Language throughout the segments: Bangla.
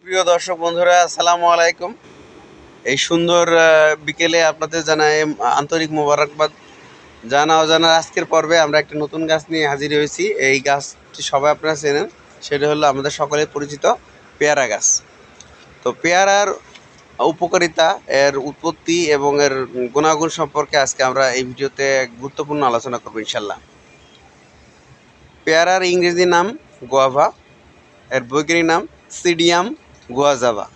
সুপ্রিয় দর্শক বন্ধুরা, আসসালামু আলাইকুম। এই সুন্দর বিকেলে আপনাদের জানাই আন্তরিক মোবারকবাদ। জানা অজানার আজকের পর্বে আমরা একটা নতুন গাছ নিয়ে হাজির হয়েছি। এই গাছটি সবাই আপনারা চেনেন, সেটা হলো আমাদের সকলের পরিচিত পেয়ারা গাছ। তো পেয়ারার উপকারিতা, এর উৎপত্তি এবং এর গুণাগুণ সম্পর্কে আজকে আমরা এই ভিডিওতে গুরুত্বপূর্ণ আলোচনা করবো ইনশাল্লাহ। পেয়ারার ইংরেজি নাম গোয়াভা, এর বৈজ্ঞানিক নাম সিডিয়াম গুয়াজাভা।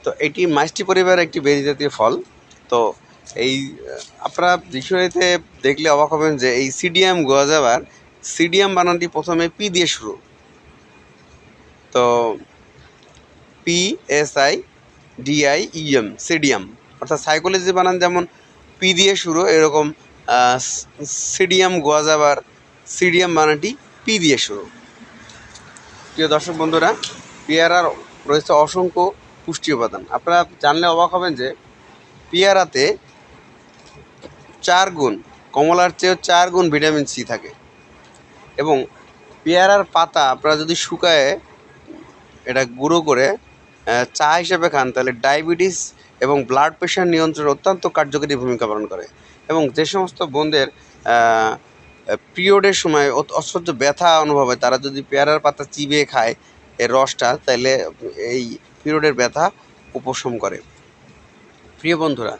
তো এটি মাইস্টি পরিবারের একটি বেরি জাতীয় ফল। তো এই আপনারা ডিকশনারিতে দেখলে অবাক হবেন যে এই সিডিয়াম গুয়াজাভার সিডিয়াম বানানটি প্রথমে পি দিয়ে শুরু। তো PSIDIEM সিডিয়াম, অর্থাৎ সাইকোলজি বানান যেমন পি দিয়ে শুরু, এরকম সিডিয়াম গুয়াজাভার সিডিয়াম বানানটি পি দিয়ে শুরু। প্রিয় দর্শক বন্ধুরা, পেয়ারার রয়েছে অসংখ্য পুষ্টি উপাদান। আপনারা জানলে অবাক হবেন যে পেয়ারাতে 4 গুণ, কমলার চেয়েও 4 গুণ ভিটামিন সি থাকে। এবং পেয়ারার পাতা আপনারা যদি শুকায়ে এটা গুঁড়ো করে চা হিসেবে খান, তাহলে ডায়াবেটিস এবং ব্লাড প্রেশার নিয়ন্ত্রণে অত্যন্ত কার্যকরী ভূমিকা পালন করে। এবং যে সমস্ত বোনদের পিরিয়ডের সময় অসহ্য ব্যথা অনুভব হয়, তারা যদি পেয়ারার পাতা চিবিয়ে খায় এর রসটা, তাহলে এই পিরিয়ডের ব্যথা উপশম করে। প্রিয় বন্ধুরা,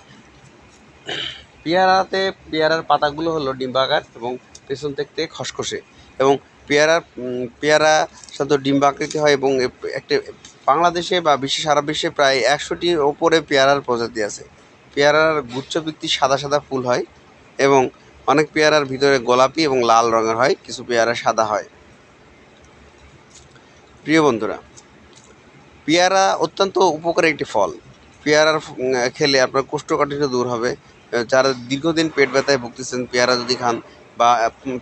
পেয়ারার পাতাগুলো হলো ডিম্বাকার এবং পেছন থেকে খসখসে। এবং পেয়ারা সাধারণত ডিম্বাকৃতি হয় এবং একটা বাংলাদেশে বা সারা বিশ্বে প্রায় 100টির ওপরে পেয়ারার প্রজাতি আছে। পেয়ারার গুচ্ছভিত্তিক সাদা সাদা ফুল হয় এবং অনেক পেয়ারার ভিতরে গোলাপি এবং লাল রঙের হয়, কিছু পেয়ারা সাদা হয়। প্রিয় বন্ধুরা, পেয়ারা অত্যন্ত উপকারী একটি ফল। পেয়ারার খেলে আপনার কোষ্ঠকাঠিন্য দূর হবে। যারা দীর্ঘদিন পেট ব্যথায় ভুগতেছেন, পেয়ারা যদি খান, বা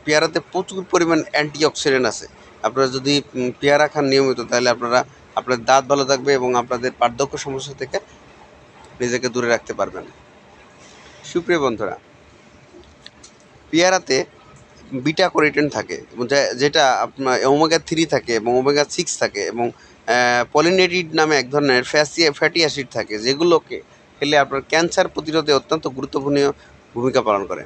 পেয়ারাতে প্রচুর পরিমাণ অ্যান্টিঅক্সিডেন্ট আছে। আপনারা যদি পেয়ারা খান নিয়মিত, তাহলে আপনার দাঁত ভালো থাকবে এবং আপনাদের বার্ধক্য সমস্যা থেকে নিজেকে দূরে রাখতে পারবেন। সুপ্রিয় বন্ধুরা, পেয়ারাতে বিটা ক্যারোটিন থাকে এবং যেটা আপনার ওমেগা 3 থাকে এবং ওমেগা 6 থাকে এবং পলিনেটিড নামে এক ধরনের ফ্যাটি অ্যাসিড থাকে, যেগুলোকে খেলে আপনার ক্যান্সার প্রতিরোধে অত্যন্ত গুরুত্বপূর্ণ ভূমিকা পালন করে।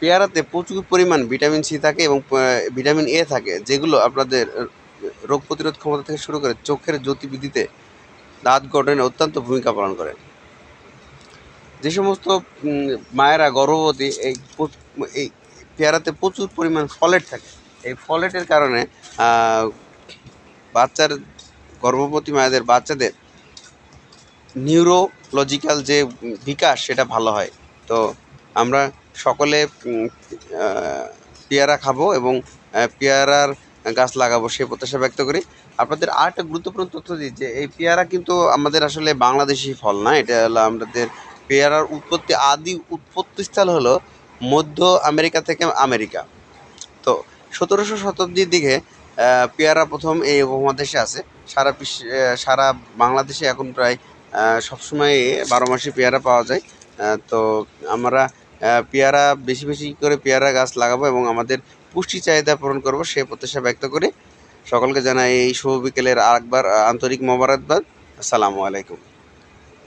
পেয়ারাতে প্রচুর পরিমাণ ভিটামিন সি থাকে এবং ভিটামিন এ থাকে, যেগুলো আপনাদের রোগ প্রতিরোধ ক্ষমতা থেকে শুরু করে চোখের জ্যোতি বৃদ্ধিতে, দাঁত গঠনে অত্যন্ত ভূমিকা পালন করে। যে সমস্ত মায়েরা গর্ভবতী, এই পেয়ারাতে প্রচুর পরিমাণ ফলেট থাকে। এই ফলেটের কারণে গর্ভবতী মায়েদের বাচ্চাদের নিউরোলজিক্যাল যে বিকাশ, সেটা ভালো হয়। তো আমরা সকলে পেয়ারা খাবো এবং পেয়ারার গাছ লাগাবো, সে প্রত্যাশা ব্যক্ত করি। আপনাদের আরেকটা গুরুত্বপূর্ণ তথ্য দিই যে এই পেয়ারা কিন্তু আমাদের আসলে বাংলাদেশি ফল না। এটা হলো আমাদের পেয়ারার উৎপত্তিস্থল হলো মধ্য আমেরিকা থেকে আমেরিকা। তো 1700 শতাব্দীর দিকে পেয়ারা প্রথম এই উপমহাদেশে আসে। সারা বাংলাদেশে এখন প্রায় সবসময় 12 মাসে পেয়ারা পাওয়া যায়। তো আমরা পেয়ারা বেশি বেশি করে পেয়ারা গাছ লাগাবো এবং আমাদের পুষ্টি চাহিদা পূরণ করবো, সে প্রত্যাশা ব্যক্ত করে সকলকে জানাই এই শুভ বিকেলের আরেকবার আন্তরিক মোবারকবাদ। আসসালামু আলাইকুম।